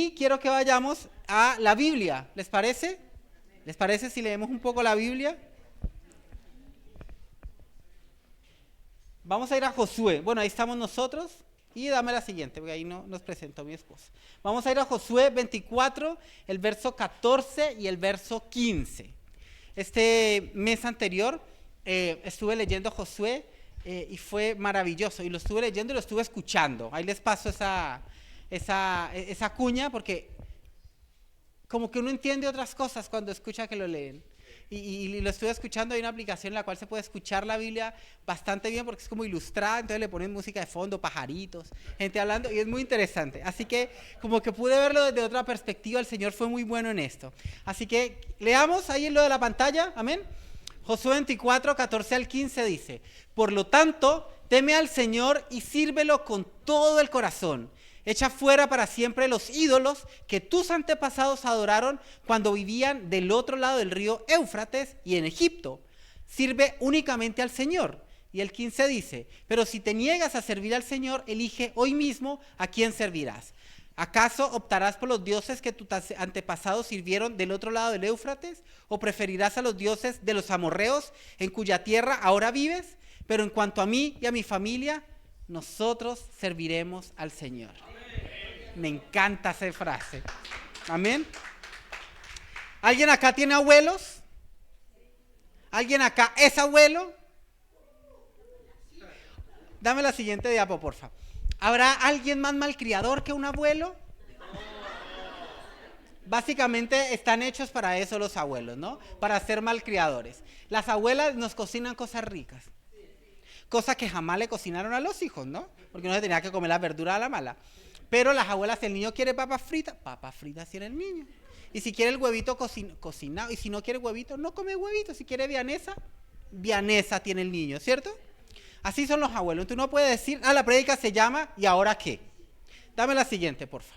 Y quiero que vayamos a la Biblia, ¿les parece? ¿Les parece si leemos un poco la Biblia? Vamos a ir a Josué. Bueno, ahí estamos nosotros. Y dame la siguiente, porque ahí no nos presentó mi esposa. Vamos a ir a Josué 24, el verso 14 y el verso 15. Este mes anterior estuve leyendo Josué y fue maravilloso. Y lo estuve leyendo y lo estuve escuchando. Ahí les paso esa cuña, porque como que uno entiende otras cosas cuando escucha que lo leen. Y lo estuve escuchando. Hay una aplicación en la cual se puede escuchar la Biblia bastante bien porque es como ilustrada, entonces le ponen música de fondo, pajaritos, gente hablando, y es muy interesante. Así que como que pude verlo desde otra perspectiva. El Señor fue muy bueno en esto. Así que leamos ahí en lo de la pantalla, amén. Josué 24, 14 al 15 dice: por lo tanto, teme al Señor y sírvelo con todo el corazón. Echa fuera para siempre los ídolos que tus antepasados adoraron cuando vivían del otro lado del río Éufrates y en Egipto. Sirve únicamente al Señor. Y el 15 dice: pero si te niegas a servir al Señor, elige hoy mismo a quién servirás. ¿Acaso optarás por los dioses que tus antepasados sirvieron del otro lado del Éufrates? ¿O preferirás a los dioses de los amorreos en cuya tierra ahora vives? Pero en cuanto a mí y a mi familia, nosotros serviremos al Señor. Me encanta esa frase. Amén. ¿Alguien acá tiene abuelos? ¿Alguien acá es abuelo? Dame la siguiente diapo, porfa. ¿Habrá alguien más malcriador que un abuelo? Básicamente están hechos para eso los abuelos, ¿no? Para ser malcriadores. Las abuelas nos cocinan cosas ricas. Cosa que jamás le cocinaron a los hijos, ¿no? Porque no se tenía que comer la verdura a la mala. Pero las abuelas, si el niño quiere papas fritas tiene el niño. Y si quiere el huevito cocinado, y si no quiere huevito, no come huevito. Si quiere vianesa tiene el niño, ¿cierto? Así son los abuelos. Tú no puedes decir, la prédica se llama ¿y ahora qué? Dame la siguiente, porfa.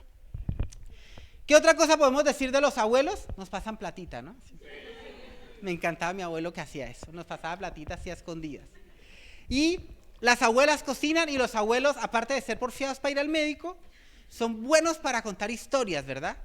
¿Qué otra cosa podemos decir de los abuelos? Nos pasan platita, ¿no? Me encantaba mi abuelo que hacía eso. Nos pasaba platita así a escondidas. Y las abuelas cocinan y los abuelos, aparte de ser porfiados para ir al médico, son buenos para contar historias, ¿verdad?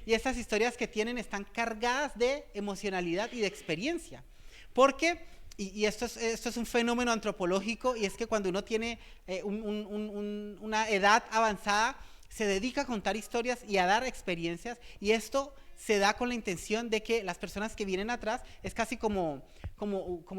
Y estas historias que tienen están cargadas de emocionalidad y de experiencia. Porque, y esto es un fenómeno antropológico, y es que cuando uno tiene una edad avanzada, se dedica a contar historias y a dar experiencias, y esto se da con la intención de que las personas que vienen atrás es casi como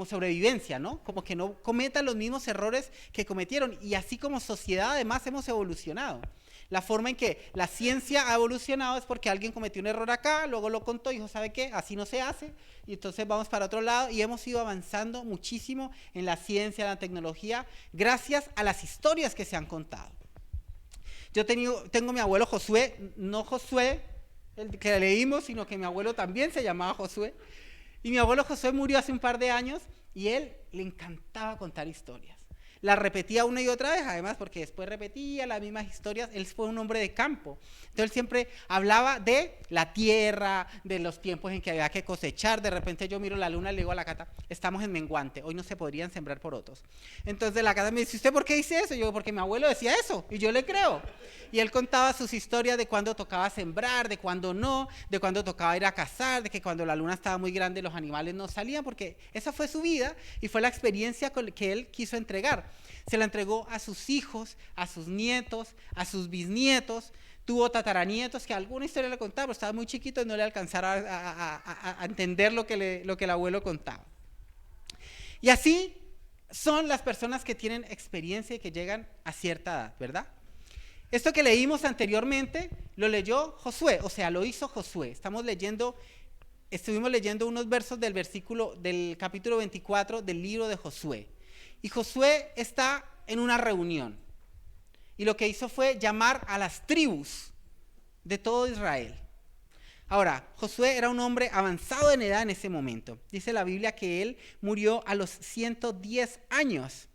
sobrevivencia, ¿no? Como que no cometan los mismos errores que cometieron. Y así como sociedad además hemos evolucionado. La forma en que la ciencia ha evolucionado es porque alguien cometió un error acá, luego lo contó y dijo, ¿sabe qué? Así no se hace. Y entonces vamos para otro lado y hemos ido avanzando muchísimo en la ciencia, en la tecnología, gracias a las historias que se han contado. Yo tengo mi abuelo Josué, no Josué, el que leímos, sino que mi abuelo también se llamaba Josué. Y mi abuelo Josué murió hace un par de años y él le encantaba contar historias. Las repetía una y otra vez, además, porque después repetía las mismas historias. Él fue un hombre de campo. Entonces él siempre hablaba de la tierra, de los tiempos en que había que cosechar. De repente yo miro la luna y le digo a la Cata, estamos en menguante, hoy no se podrían sembrar porotos. Entonces la Cata me dice, ¿usted por qué dice eso? Y yo digo, porque mi abuelo decía eso, y yo le creo. Y él contaba sus historias de cuándo tocaba sembrar, de cuándo no, de cuándo tocaba ir a cazar, de que cuando la luna estaba muy grande los animales no salían, porque esa fue su vida y fue la experiencia que él quiso entregar. Se la entregó a sus hijos, a sus nietos, a sus bisnietos. Tuvo tataranietos que alguna historia le contaba, pero estaba muy chiquito y no le alcanzaba a entender lo que el abuelo contaba. Y así son las personas que tienen experiencia y que llegan a cierta edad, ¿verdad? Esto que leímos anteriormente lo leyó Josué, o sea, lo hizo Josué. Estuvimos leyendo unos versos del capítulo 24 del libro de Josué. Y Josué está en una reunión. Y lo que hizo fue llamar a las tribus de todo Israel. Ahora, Josué era un hombre avanzado en edad en ese momento. Dice la Biblia que él murió a los 110 años.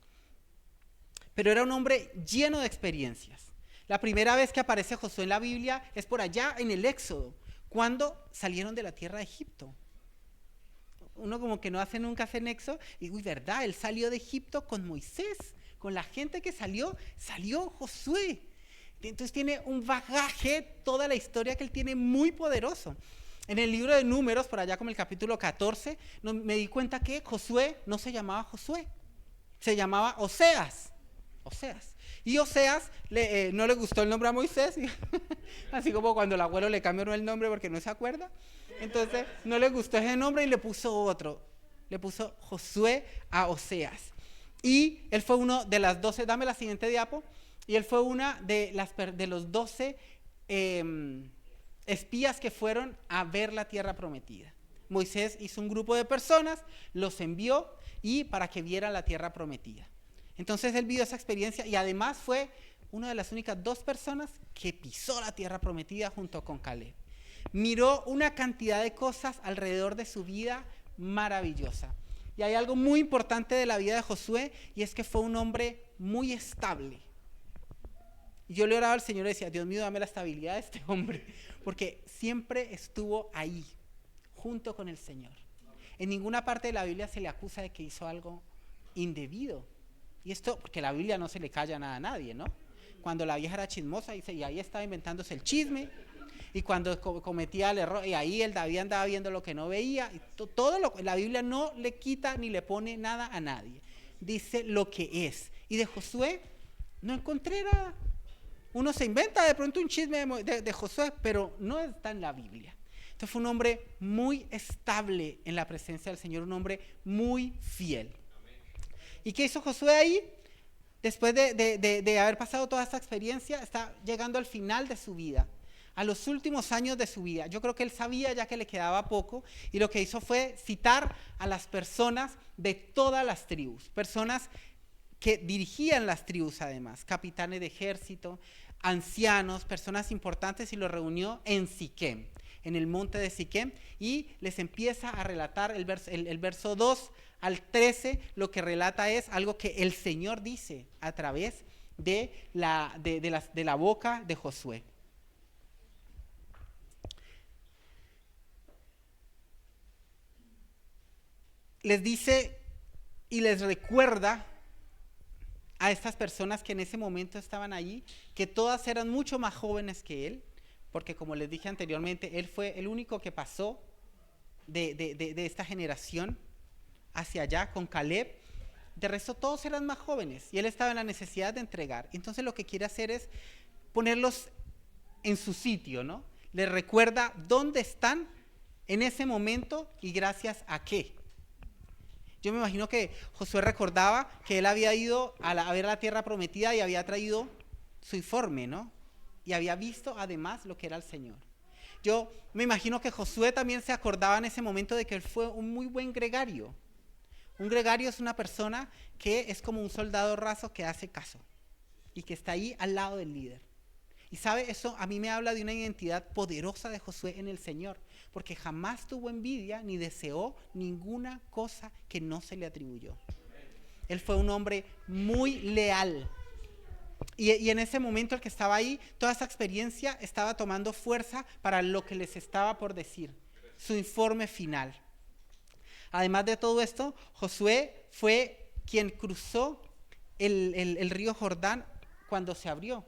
Pero era un hombre lleno de experiencias. La primera vez que aparece Josué en la Biblia es por allá en el Éxodo, cuando salieron de la tierra de Egipto. Uno como que no hace nunca ese nexo, y ¿verdad? Él salió de Egipto con Moisés, con la gente que salió Josué. Entonces tiene un bagaje, toda la historia que él tiene muy poderoso. En el libro de Números, por allá como el capítulo 14, me di cuenta que Josué no se llamaba Josué, se llamaba Oseas. Y Oseas no le gustó el nombre a Moisés, así como cuando el abuelo le cambió el nombre porque no se acuerda. Entonces no le gustó ese nombre y le puso otro. Le puso Josué a Oseas. Y él fue uno de las 12, dame la siguiente diapo, y él fue una de los 12 espías que fueron a ver la tierra prometida. Moisés hizo un grupo de personas, los envió y para que vieran la tierra prometida. Entonces él vivió esa experiencia y además fue una de las únicas 2 personas que pisó la tierra prometida junto con Caleb. Miró una cantidad de cosas alrededor de su vida maravillosa. Y hay algo muy importante de la vida de Josué y es que fue un hombre muy estable. Y yo le oraba al Señor y decía, Dios mío, dame la estabilidad de este hombre, porque siempre estuvo ahí, junto con el Señor. En ninguna parte de la Biblia se le acusa de que hizo algo indebido. Y esto, porque la Biblia no se le calla nada a nadie, ¿no? Cuando la vieja era chismosa y ahí estaba inventándose el chisme, y cuando cometía el error, y ahí el David andaba viendo lo que no veía, y la Biblia no le quita ni le pone nada a nadie. Dice lo que es. Y de Josué no encontré nada. Uno se inventa de pronto un chisme de Josué, pero no está en la Biblia. Entonces fue un hombre muy estable en la presencia del Señor, un hombre muy fiel. ¿Y qué hizo Josué ahí? Después de haber pasado toda esta experiencia, está llegando al final de su vida, a los últimos años de su vida. Yo creo que él sabía ya que le quedaba poco y lo que hizo fue citar a las personas de todas las tribus, personas que dirigían las tribus además, capitanes de ejército, ancianos, personas importantes, y los reunió en Siquem, en el monte de Siquem, y les empieza a relatar el verso 2 al 13, lo que relata es algo que el Señor dice a través de la boca de Josué. Les dice y les recuerda a estas personas que en ese momento estaban allí, que todas eran mucho más jóvenes que él, porque como les dije anteriormente, él fue el único que pasó de esta generación hacia allá con Caleb. De resto todos eran más jóvenes y él estaba en la necesidad de entregar. Entonces lo que quiere hacer es ponerlos en su sitio, ¿no? Les recuerda dónde están en ese momento y gracias a qué. Yo me imagino que Josué recordaba que él había ido a ver la tierra prometida y había traído su informe, ¿no? Y había visto además lo que era el Señor. Yo me imagino que Josué también se acordaba en ese momento de que él fue un muy buen gregario. Un gregario es una persona que es como un soldado raso que hace caso y que está ahí al lado del líder. Y sabe, eso a mí me habla de una identidad poderosa de Josué en el Señor, porque jamás tuvo envidia ni deseó ninguna cosa que no se le atribuyó. Él fue un hombre muy leal. Y en ese momento el que estaba ahí, toda esa experiencia estaba tomando fuerza para lo que les estaba por decir, su informe final. Además de todo esto, Josué fue quien cruzó el río Jordán cuando se abrió.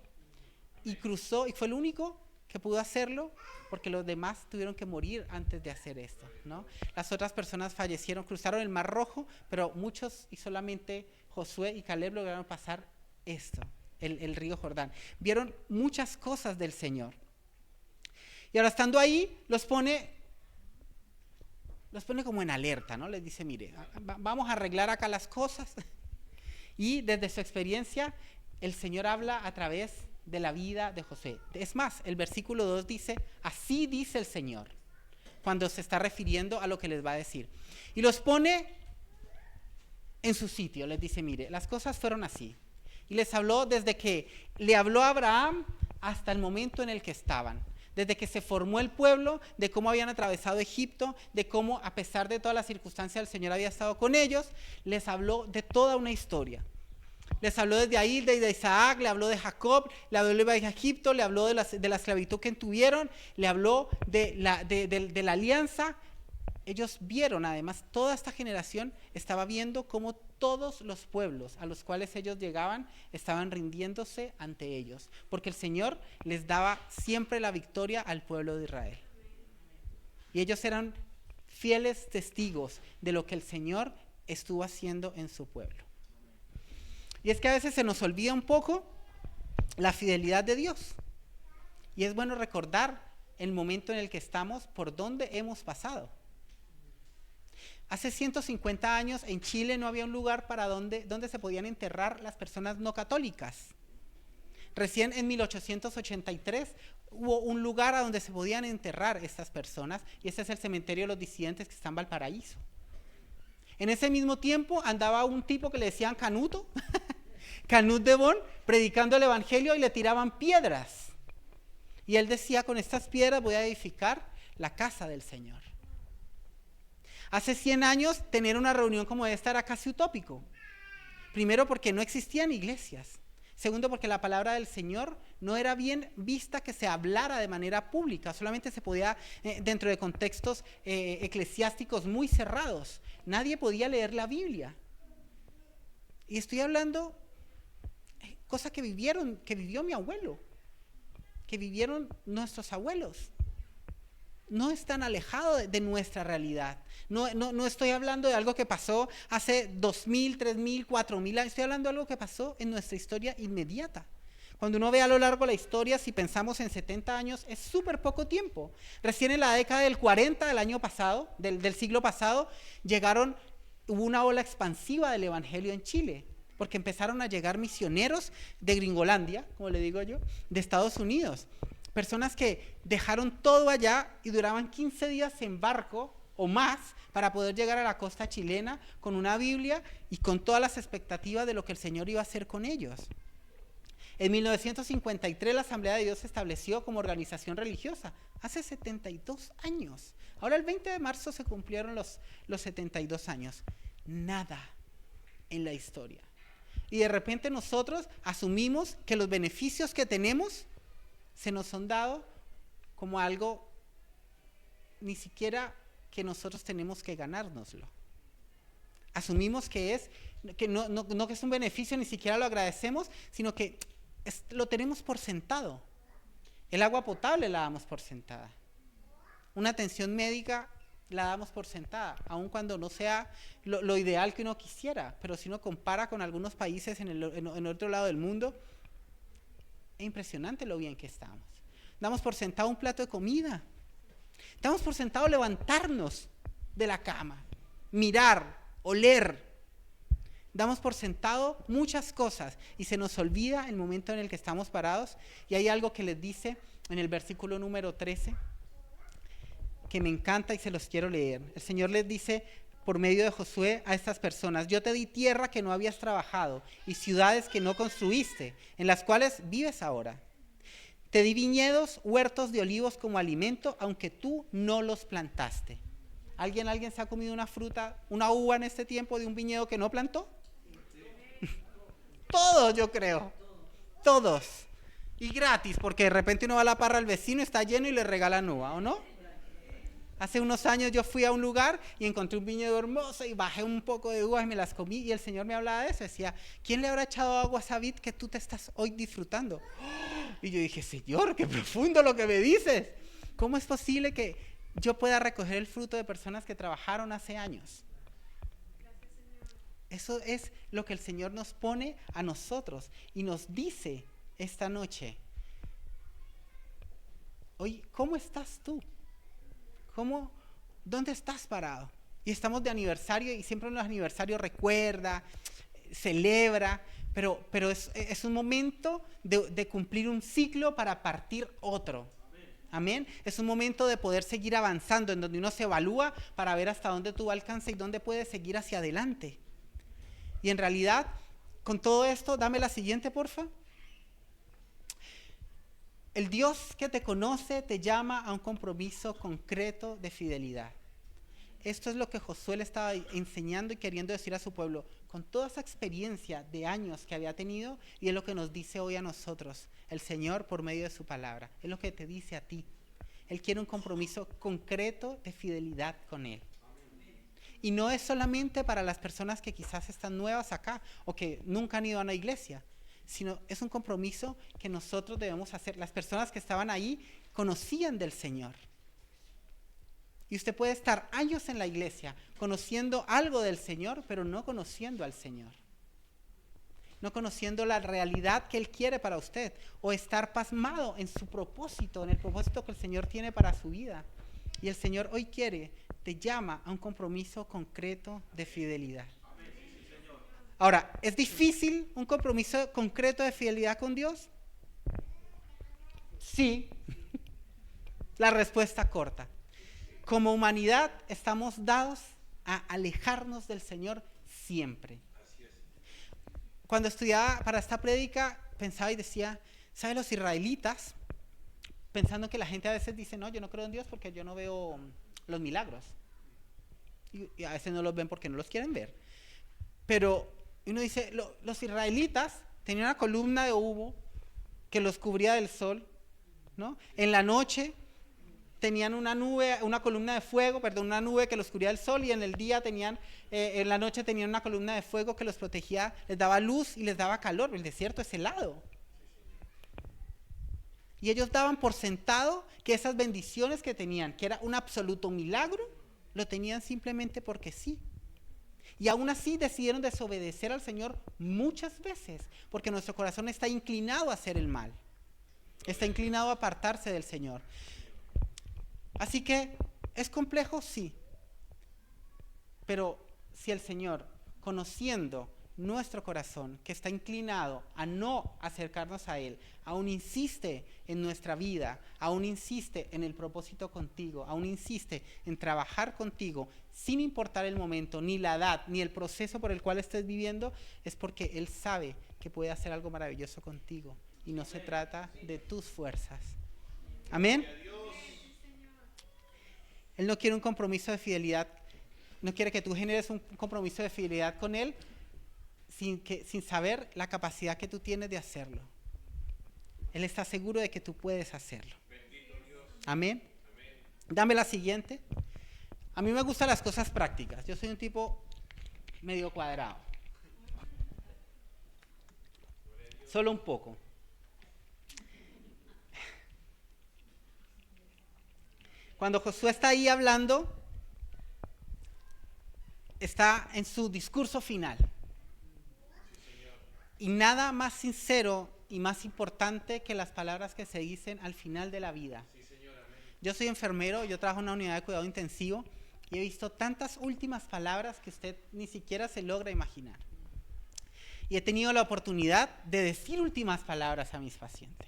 Y cruzó, y fue el único que pudo hacerlo, porque los demás tuvieron que morir antes de hacer esto, ¿no? Las otras personas fallecieron, cruzaron el Mar Rojo, pero muchos y solamente Josué y Caleb lograron pasar esto, el río Jordán. Vieron muchas cosas del Señor. Y ahora estando ahí, los pone como en alerta, ¿no? Les dice, mire, vamos a arreglar acá las cosas. Y desde su experiencia, el Señor habla a través de la vida de Josué. Es más, el versículo 2 dice, así dice el Señor, cuando se está refiriendo a lo que les va a decir. Y los pone en su sitio, les dice, mire, las cosas fueron así. Y les habló desde que le habló a Abraham hasta el momento en el que estaban. Desde que se formó el pueblo, de cómo habían atravesado Egipto, de cómo a pesar de todas las circunstancias el Señor había estado con ellos, les habló de toda una historia. Les habló desde ahí, de Isaac, le habló de Jacob, le habló de Egipto, le habló de la esclavitud que tuvieron, le habló de la alianza ellos vieron, además, toda esta generación estaba viendo cómo todos los pueblos a los cuales ellos llegaban estaban rindiéndose ante ellos, porque el Señor les daba siempre la victoria al pueblo de Israel. Y ellos eran fieles testigos de lo que el Señor estuvo haciendo en su pueblo. Y es que a veces se nos olvida un poco la fidelidad de Dios. Y es bueno recordar el momento en el que estamos, por donde hemos pasado. Hace 150 años en Chile no había un lugar para donde se podían enterrar las personas no católicas. Recién en 1883 hubo un lugar a donde se podían enterrar estas personas, y ese es el cementerio de los disidentes que está en Valparaíso. En ese mismo tiempo andaba un tipo que le decían Canuto, Canut de Bon, predicando el evangelio, y le tiraban piedras. Y él decía: con estas piedras voy a edificar la casa del Señor. Hace 100 años tener una reunión como esta era casi utópico. Primero, porque no existían iglesias. Segundo, porque la palabra del Señor no era bien vista que se hablara de manera pública. Solamente se podía dentro de contextos eclesiásticos muy cerrados. Nadie podía leer la Biblia. Y estoy hablando cosas que vivió mi abuelo, que vivieron nuestros abuelos. No es tan alejado de nuestra realidad. No estoy hablando de algo que pasó hace 2000, 3000, 4000 años. Estoy hablando de algo que pasó en nuestra historia inmediata. Cuando uno ve a lo largo de la historia, si pensamos en 70 años, es súper poco tiempo. Recién en la década del 40 del año pasado, del siglo pasado, hubo una ola expansiva del evangelio en Chile, porque empezaron a llegar misioneros de Gringolandia, como le digo yo, de Estados Unidos. Personas que dejaron todo allá y duraban 15 días en barco o más para poder llegar a la costa chilena con una Biblia y con todas las expectativas de lo que el Señor iba a hacer con ellos. En 1953 la Asamblea de Dios se estableció como organización religiosa, hace 72 años. Ahora el 20 de marzo se cumplieron los 72 años. Nada en la historia. Y de repente nosotros asumimos que los beneficios que tenemos se nos son dados como algo ni siquiera que nosotros tenemos que ganárnoslo. Asumimos que no que es un beneficio, ni siquiera lo agradecemos, sino que lo tenemos por sentado. El agua potable la damos por sentada. Una atención médica la damos por sentada, aun cuando no sea lo ideal que uno quisiera, pero si uno compara con algunos países en el otro lado del mundo, es impresionante lo bien que estamos. Damos por sentado un plato de comida. Damos por sentado levantarnos de la cama, mirar, oler. Damos por sentado muchas cosas y se nos olvida el momento en el que estamos parados. Y hay algo que les dice en el versículo número 13 que me encanta y se los quiero leer. El Señor les dice por medio de Josué a estas personas: yo te di tierra que no habías trabajado y ciudades que no construiste, en las cuales vives ahora. Te di viñedos, huertos de olivos como alimento, aunque tú no los plantaste. ¿Alguien se ha comido una fruta, una uva en este tiempo de un viñedo que no plantó? Sí. Todos, yo creo. Todos. Y gratis, porque de repente uno va a la parra al vecino, está lleno y le regalan uva, ¿o no? Hace unos años yo fui a un lugar y encontré un viñedo hermoso y bajé un poco de uvas y me las comí, y el Señor me hablaba de eso. Decía: ¿quién le habrá echado agua a esa vid que tú te estás hoy disfrutando? Y yo dije: Señor, qué profundo lo que me dices. ¿Cómo es posible que yo pueda recoger el fruto de personas que trabajaron hace años? Eso es lo que el Señor nos pone a nosotros y nos dice esta noche: oye, ¿cómo estás tú? ¿Dónde estás parado? Y estamos de aniversario, y siempre en los aniversarios recuerda, celebra, pero es un momento de cumplir un ciclo para partir otro. Amén. Es un momento de poder seguir avanzando, en donde uno se evalúa para ver hasta dónde tú alcanzas y dónde puedes seguir hacia adelante. Y en realidad, con todo esto, dame la siguiente, porfa. El Dios que te conoce te llama a un compromiso concreto de fidelidad. Esto es lo que Josué le estaba enseñando y queriendo decir a su pueblo, con toda esa experiencia de años que había tenido, y es lo que nos dice hoy a nosotros, el Señor por medio de su palabra. Es lo que te dice a ti. Él quiere un compromiso concreto de fidelidad con Él. Y no es solamente para las personas que quizás están nuevas acá o que nunca han ido a una iglesia, sino es un compromiso que nosotros debemos hacer. Las personas que estaban ahí conocían del Señor. Y usted puede estar años en la iglesia conociendo algo del Señor, pero no conociendo al Señor. No conociendo la realidad que Él quiere para usted. O estar pasmado en su propósito, en el propósito que el Señor tiene para su vida. Y el Señor hoy te llama a un compromiso concreto de fidelidad. Ahora, ¿es difícil un compromiso concreto de fidelidad con Dios? Sí. La respuesta corta. Como humanidad estamos dados a alejarnos del Señor siempre. Cuando estudiaba para esta prédica, pensaba y decía, ¿sabe? Los israelitas, pensando que la gente a veces dice, no, yo no creo en Dios porque yo no veo los milagros. Y a veces no los ven porque no los quieren ver. Pero uno dice, los israelitas tenían una columna de humo que los cubría del sol, ¿no? En la noche tenían una nube que los cubría del sol, y en el día en la noche tenían una columna de fuego que los protegía, les daba luz y les daba calor. El desierto es helado. Y ellos daban por sentado que esas bendiciones que tenían, que era un absoluto milagro, lo tenían simplemente porque sí. Y aún así decidieron desobedecer al Señor muchas veces, porque nuestro corazón está inclinado a hacer el mal. Está inclinado a apartarse del Señor. Así que, ¿es complejo? Sí. Pero si el Señor, conociendo nuestro corazón, que está inclinado a no acercarnos a Él, aún insiste en nuestra vida, aún insiste en el propósito contigo, aún insiste en trabajar contigo, sin importar el momento, ni la edad, ni el proceso por el cual estés viviendo, es porque Él sabe que puede hacer algo maravilloso contigo. Y no se trata de tus fuerzas. Amén. Él no quiere un compromiso de fidelidad, no quiere que tú generes un compromiso de fidelidad con Él sin saber la capacidad que tú tienes de hacerlo. Él está seguro de que tú puedes hacerlo. Amén. Dame la siguiente. A mí me gustan las cosas prácticas. Yo soy un tipo medio cuadrado. Solo un poco. Cuando Josué está ahí hablando, está en su discurso final. Y nada más sincero y más importante que las palabras que se dicen al final de la vida. Yo soy enfermero, yo trabajo en una unidad de cuidado intensivo y he visto tantas últimas palabras que usted ni siquiera se logra imaginar. Y he tenido la oportunidad de decir últimas palabras a mis pacientes.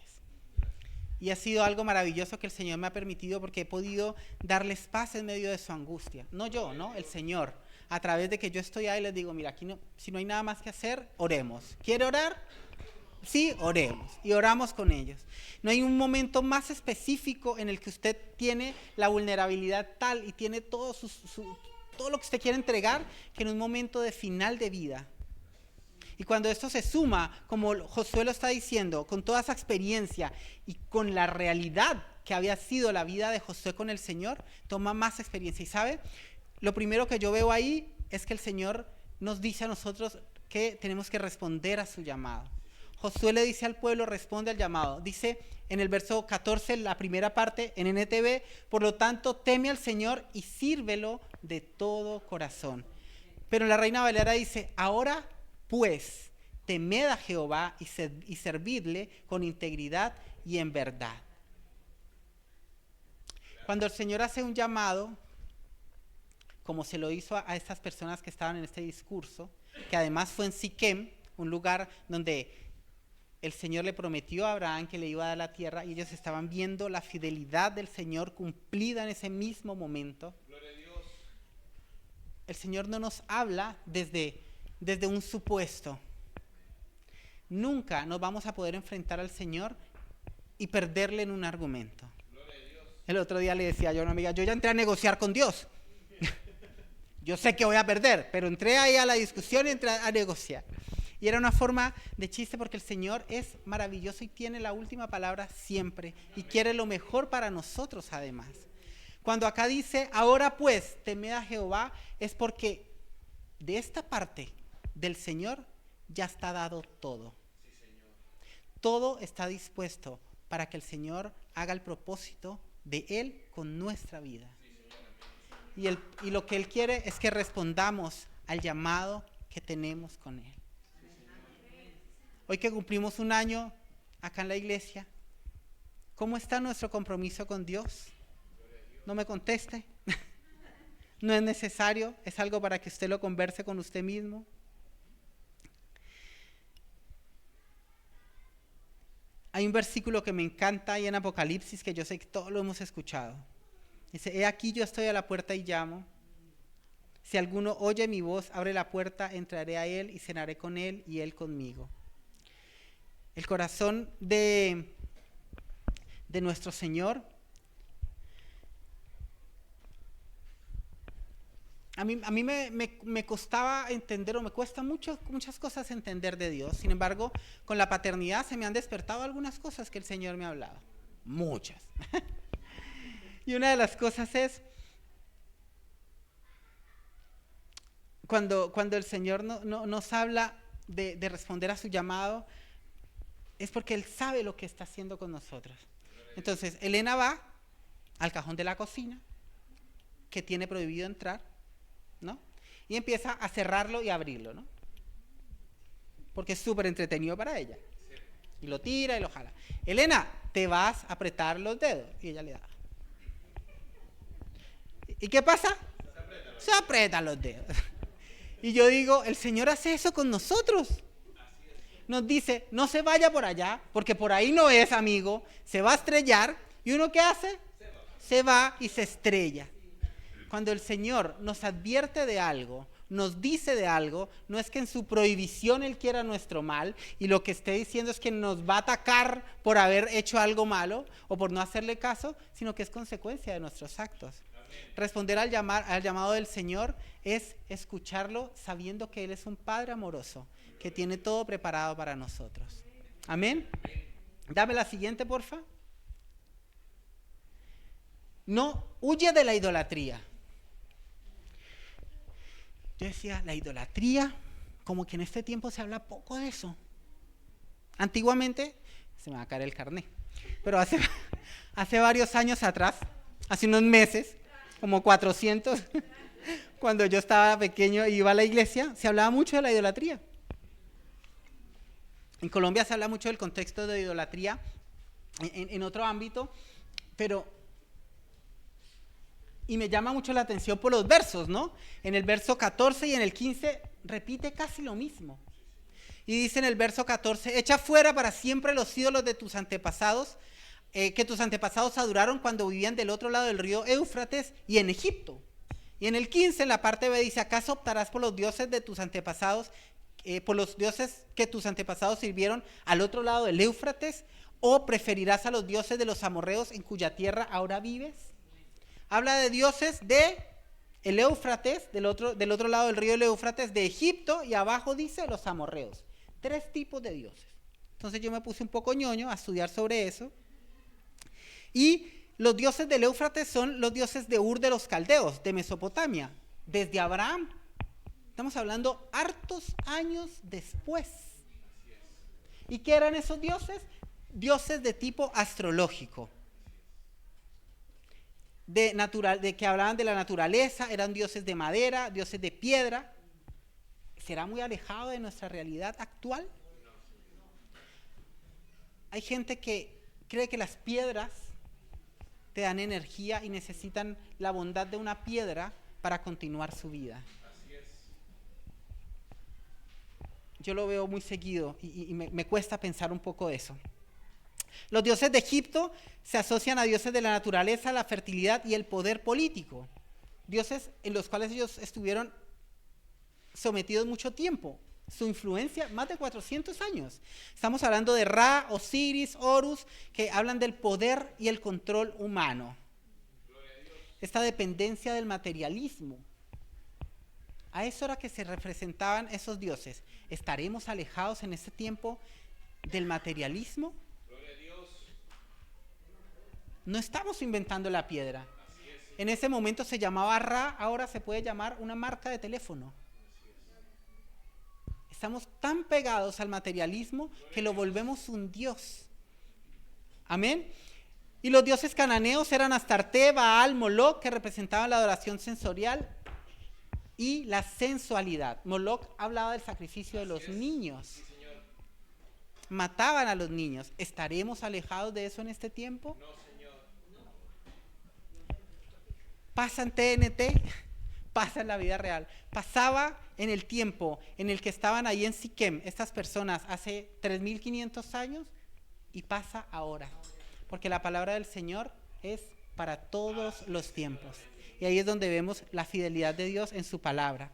Y ha sido algo maravilloso que el Señor me ha permitido, porque he podido darles paz en medio de su angustia. No yo, ¿no? El Señor. A través de que yo estoy ahí y les digo, mira, aquí no, si no hay nada más que hacer, oremos. ¿Quiere orar? Sí, oremos. Y oramos con ellos. No hay un momento más específico en el que usted tiene la vulnerabilidad tal y tiene todo lo que usted quiere entregar, que en un momento de final de vida. Y cuando esto se suma, como Josué lo está diciendo, con toda esa experiencia y con la realidad que había sido la vida de Josué con el Señor, toma más experiencia. Y ¿sabe? Lo primero que yo veo ahí es que el Señor nos dice a nosotros que tenemos que responder a su llamado. Josué le dice al pueblo, responde al llamado. Dice en el verso 14, la primera parte en NTV, por lo tanto, teme al Señor y sírvelo de todo corazón. Pero en la Reina Valera dice, ahora pues, temed a Jehová y servidle con integridad y en verdad. Cuando el Señor hace un llamado, como se lo hizo a estas personas que estaban en este discurso, que además fue en Siquem, un lugar donde el Señor le prometió a Abraham que le iba a dar la tierra, y ellos estaban viendo la fidelidad del Señor cumplida en ese mismo momento. Gloria a Dios. El Señor no nos habla desde un supuesto. Nunca nos vamos a poder enfrentar al Señor y perderle en un argumento. El otro día le decía yo a una amiga, yo ya entré a negociar con Dios. Yo sé que voy a perder, pero entré ahí a la discusión y entré a negociar. Y era una forma de chiste, porque el Señor es maravilloso y tiene la última palabra siempre y quiere lo mejor para nosotros además. Cuando acá dice, ahora pues, temed a Jehová, es porque de esta parte del Señor ya está dado todo. Sí, Señor. Todo está dispuesto para que el Señor haga el propósito de Él con nuestra vida. Sí, Señor. Y lo que Él quiere es que respondamos al llamado que tenemos con Él. Hoy que cumplimos un año acá en la iglesia, ¿cómo está nuestro compromiso con Dios? No me conteste. No es necesario, es algo para que usted lo converse con usted mismo. Hay un versículo que me encanta ahí en Apocalipsis, que yo sé que todos lo hemos escuchado. Dice, he aquí yo estoy a la puerta y llamo. Si alguno oye mi voz, abre la puerta, entraré a él y cenaré con él y él conmigo. El corazón de nuestro Señor, a mí me costaba entender, o me cuesta muchas cosas entender de Dios. Sin embargo, con la paternidad se me han despertado algunas cosas que el Señor me ha hablado. Muchas. Y una de las cosas es, cuando el Señor nos habla de responder a su llamado, es porque Él sabe lo que está haciendo con nosotros. Entonces, Elena va al cajón de la cocina, que tiene prohibido entrar, ¿no? Y empieza a cerrarlo y abrirlo, ¿no? Porque es súper entretenido para ella. Y lo tira y lo jala. Elena, te vas a apretar los dedos. Y ella le da. ¿Y qué pasa? Se apretan los dedos. Y yo digo, el Señor hace eso con nosotros. Nos dice, no se vaya por allá, porque por ahí no es, amigo. Se va a estrellar. ¿Y uno qué hace? Se va y se estrella. Cuando el Señor nos advierte de algo, nos dice de algo, no es que en su prohibición Él quiera nuestro mal, y lo que esté diciendo es que nos va a atacar por haber hecho algo malo o por no hacerle caso, sino que es consecuencia de nuestros actos. Responder al llamado del Señor es escucharlo sabiendo que Él es un Padre amoroso, que tiene todo preparado para nosotros. Amén. Dame la siguiente, porfa. No, huye de la idolatría. Yo decía, la idolatría, como que en este tiempo se habla poco de eso. Antiguamente, se me va a caer el carné, pero hace varios años atrás, hace unos meses, como 400, cuando yo estaba pequeño y iba a la iglesia, se hablaba mucho de la idolatría. En Colombia se habla mucho del contexto de idolatría en otro ámbito, y me llama mucho la atención por los versos, ¿no? En el verso 14 y en el 15 repite casi lo mismo. Y dice en el verso 14, echa fuera para siempre los ídolos de tus antepasados, que tus antepasados adoraron cuando vivían del otro lado del río Éufrates y en Egipto. Y en el 15, en la parte B, dice, ¿acaso optarás por los dioses de tus antepasados, por los dioses que tus antepasados sirvieron al otro lado del Éufrates? ¿O preferirás a los dioses de los amorreos en cuya tierra ahora vives? Habla de dioses de el Éufrates, del otro lado del río del Éufrates, de Egipto, y abajo dice los amorreos. 3 tipos de dioses. Entonces yo me puse un poco ñoño a estudiar sobre eso. Y los dioses del Éufrates son los dioses de Ur de los Caldeos, de Mesopotamia, desde Abraham. Estamos hablando hartos años después. ¿Y qué eran esos dioses? Dioses de tipo astrológico. De que hablaban de la naturaleza, eran dioses de madera, dioses de piedra. ¿Será muy alejado de nuestra realidad actual? Hay gente que cree que las piedras te dan energía y necesitan la bondad de una piedra para continuar su vida. Así es. Yo lo veo muy seguido y me cuesta pensar un poco de eso. Los dioses de Egipto se asocian a dioses de la naturaleza, la fertilidad y el poder político. Dioses en los cuales ellos estuvieron sometidos mucho tiempo. Su influencia, más de 400 años. Estamos hablando de Ra, Osiris, Horus, que hablan del poder y el control humano. Esta dependencia del materialismo. A eso era que se representaban esos dioses. ¿Estaremos alejados en este tiempo del materialismo? No estamos inventando la piedra. En ese momento se llamaba Ra, ahora se puede llamar una marca de teléfono. Estamos tan pegados al materialismo que lo volvemos un dios. Amén. Y los dioses cananeos eran Astarte, Baal, Moloc, que representaban la adoración sensorial y la sensualidad. Moloc hablaba del sacrificio de los niños. Mataban a los niños. ¿Estaremos alejados de eso en este tiempo? No, Señor. Pasa en TNT, pasa en la vida real. Pasaba en el tiempo en el que estaban ahí en Siquem, estas personas, hace 3.500 años, y pasa ahora. Porque la palabra del Señor es para todos los tiempos. Y ahí es donde vemos la fidelidad de Dios en su palabra.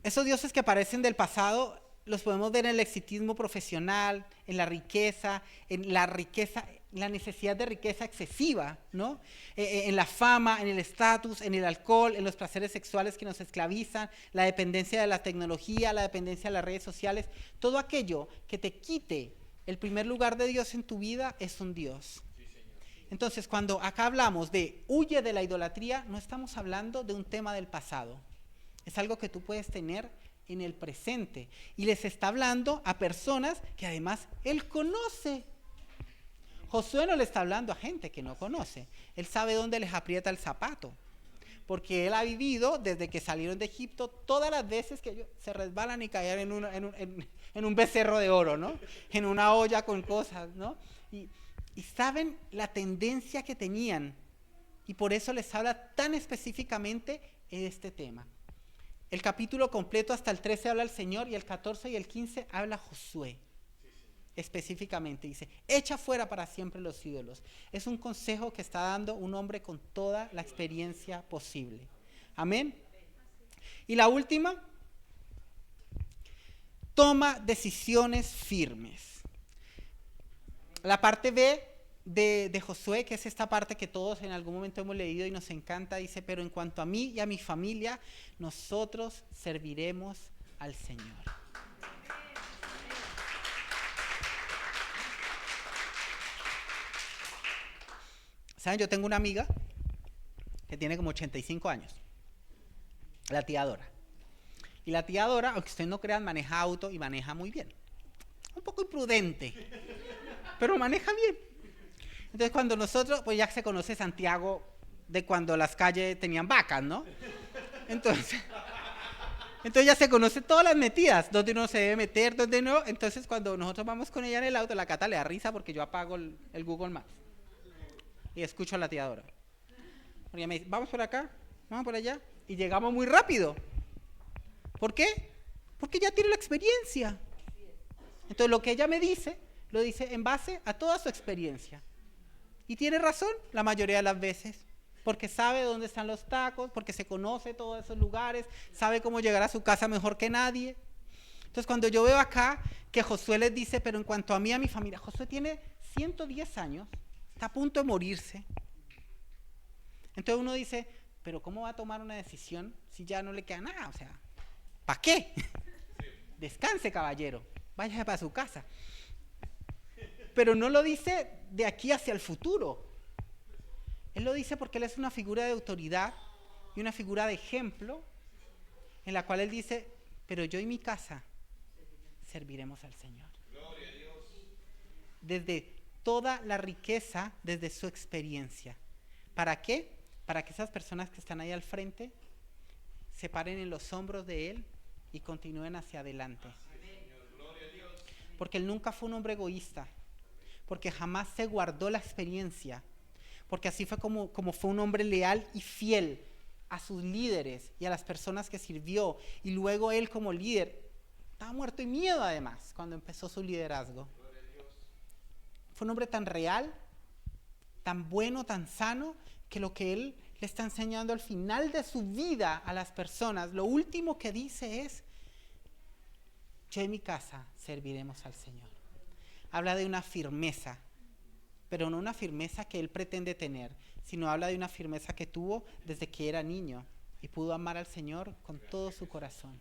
Esos dioses que aparecen del pasado los podemos ver en el exitismo profesional, en la riqueza, la necesidad de riqueza excesiva, ¿no? En la fama, en el estatus, en el alcohol, en los placeres sexuales que nos esclavizan, la dependencia de la tecnología, la dependencia de las redes sociales. Todo aquello que te quite el primer lugar de Dios en tu vida es un Dios. Entonces, cuando acá hablamos de huye de la idolatría, no estamos hablando de un tema del pasado. Es algo que tú puedes tener en el presente. Y les está hablando a personas que además él conoce. Josué no le está hablando a gente que no conoce. Él sabe dónde les aprieta el zapato. Porque él ha vivido desde que salieron de Egipto todas las veces que ellos se resbalan y caían en un becerro de oro, ¿no? En una olla con cosas, ¿no? Y saben la tendencia que tenían. Y por eso les habla tan específicamente en este tema. El capítulo completo hasta el 13 habla el Señor y el 14 y el 15 habla Josué. Específicamente dice, echa fuera para siempre los ídolos. Es un consejo que está dando un hombre con toda la experiencia posible. Amén. Y la última, toma decisiones firmes. La parte B de Josué, que es esta parte que todos en algún momento hemos leído y nos encanta, dice, pero en cuanto a mí y a mi familia, nosotros serviremos al Señor. ¿Saben? Yo tengo una amiga que tiene como 85 años, la tía Dora. Y la tía Dora, aunque ustedes no crean, maneja auto y maneja muy bien. Un poco imprudente, pero maneja bien. Entonces cuando nosotros, pues ya se conoce Santiago de cuando las calles tenían vacas, ¿no? Entonces ya se conoce todas las metidas, dónde uno se debe meter, dónde no. Entonces cuando nosotros vamos con ella en el auto, la Cata le da risa porque yo apago el Google Maps. Y escucho a la tía Dora. Porque ella me dice, vamos por acá, vamos por allá. Y llegamos muy rápido. ¿Por qué? Porque ya tiene la experiencia. Entonces lo que ella me dice, lo dice en base a toda su experiencia. Y tiene razón la mayoría de las veces. Porque sabe dónde están los tacos, porque se conoce todos esos lugares, sabe cómo llegar a su casa mejor que nadie. Entonces cuando yo veo acá que Josué les dice, pero en cuanto a mí y a mi familia, Josué tiene 110 años, está a punto de morirse. Entonces uno dice, pero ¿cómo va a tomar una decisión si ya no le queda nada? O sea, ¿para qué? Descanse, caballero, váyase para su casa. Pero no lo dice de aquí hacia el futuro. Él lo dice porque él es una figura de autoridad y una figura de ejemplo en la cual él dice, pero yo y mi casa serviremos al Señor. Gloria a Dios. Desde toda la riqueza, desde su experiencia. ¿Para qué? Para que esas personas que están ahí al frente se paren en los hombros de él y continúen hacia adelante. Porque él nunca fue un hombre egoísta, porque jamás se guardó la experiencia, porque así fue como fue un hombre leal y fiel a sus líderes y a las personas que sirvió. Y luego él como líder estaba muerto de miedo además cuando empezó su liderazgo. Fue un hombre tan real, tan bueno, tan sano, que lo que él le está enseñando al final de su vida a las personas, lo último que dice es, yo en mi casa serviremos al Señor. Habla de una firmeza, pero no una firmeza que él pretende tener, sino habla de una firmeza que tuvo desde que era niño y pudo amar al Señor con todo su corazón.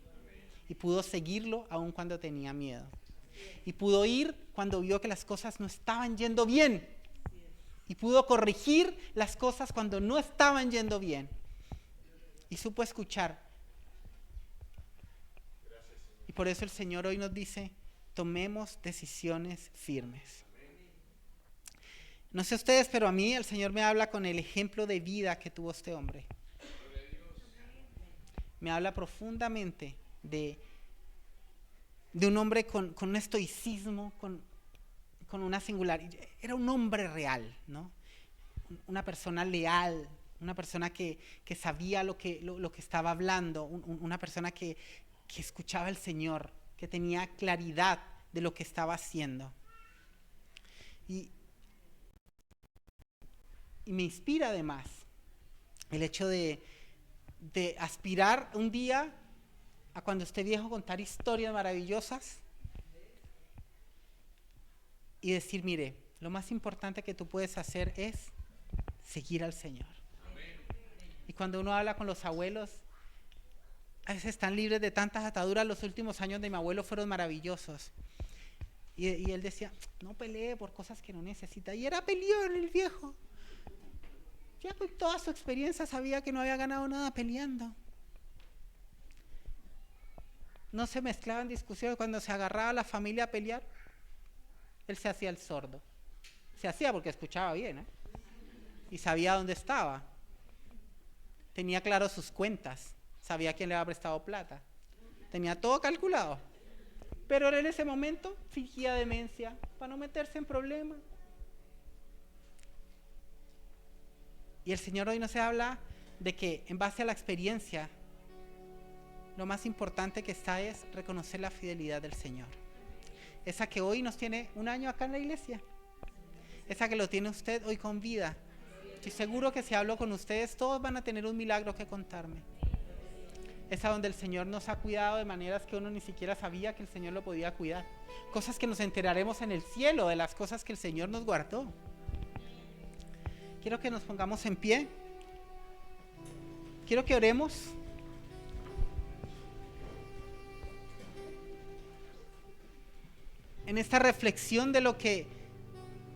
Y pudo seguirlo aun cuando tenía miedo. Y pudo ir cuando vio que las cosas no estaban yendo bien. Y pudo corregir las cosas cuando no estaban yendo bien. Y supo escuchar. Y por eso el Señor hoy nos dice, tomemos decisiones firmes. No sé ustedes, pero a mí el Señor me habla con el ejemplo de vida que tuvo este hombre. Me habla profundamente de un hombre con un estoicismo, con una singularidad. Era un hombre real, ¿no? Una persona leal, una persona que sabía lo que estaba hablando, una persona que escuchaba al Señor, que tenía claridad de lo que estaba haciendo. Y me inspira además el hecho de aspirar un día a cuando esté viejo contar historias maravillosas y decir, mire, lo más importante que tú puedes hacer es seguir al Señor. Y cuando uno habla con los abuelos, a veces están libres de tantas ataduras. Los últimos años de mi abuelo fueron maravillosos. Y él decía, no pelee por cosas que no necesita. Y era peleón el viejo. Ya con toda su experiencia sabía que no había ganado nada peleando. No se mezclaba en discusiones. Cuando se agarraba a la familia a pelear, él se hacía el sordo. Se hacía porque escuchaba bien, ¿eh? Y sabía dónde estaba. Tenía claro sus cuentas. Sabía quién le había prestado plata. Tenía todo calculado. Pero él en ese momento fingía demencia para no meterse en problemas. Y el Señor hoy nos habla de que en base a la experiencia, lo más importante que está es reconocer la fidelidad del Señor. Esa que hoy nos tiene un año acá en la iglesia. Esa que lo tiene usted hoy con vida. Estoy seguro que si hablo con ustedes, todos van a tener un milagro que contarme. Esa donde el Señor nos ha cuidado de maneras que uno ni siquiera sabía que el Señor lo podía cuidar. Cosas que nos enteraremos en el cielo, de las cosas que el Señor nos guardó. Quiero que nos pongamos en pie. Quiero que oremos. En esta reflexión de lo que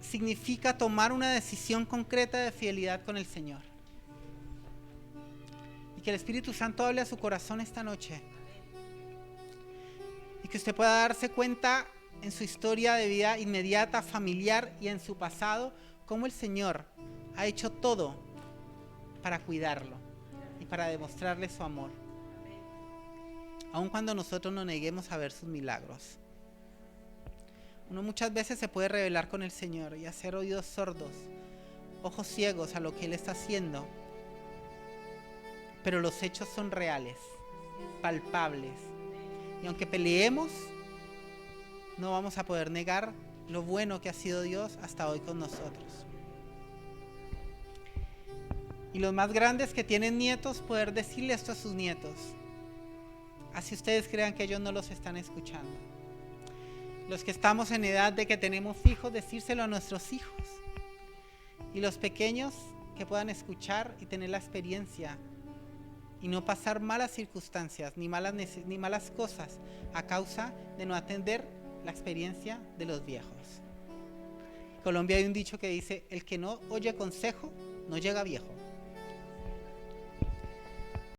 significa tomar una decisión concreta de fidelidad con el Señor. Y que el Espíritu Santo hable a su corazón esta noche. Y que usted pueda darse cuenta en su historia de vida inmediata, familiar y en su pasado, cómo el Señor ha hecho todo para cuidarlo y para demostrarle su amor. Aun cuando nosotros nos neguemos a ver sus milagros. Uno muchas veces se puede rebelar con el Señor y hacer oídos sordos, ojos ciegos a lo que Él está haciendo. Pero los hechos son reales, palpables. Y aunque peleemos, no vamos a poder negar lo bueno que ha sido Dios hasta hoy con nosotros. Y los más grandes que tienen nietos, poder decirle esto a sus nietos. Así ustedes crean que ellos no los están escuchando. Los que estamos en edad de que tenemos hijos, decírselo a nuestros hijos. Y los pequeños que puedan escuchar y tener la experiencia y no pasar malas circunstancias ni malas cosas a causa de no atender la experiencia de los viejos. En Colombia hay un dicho que dice, el que no oye consejo no llega viejo.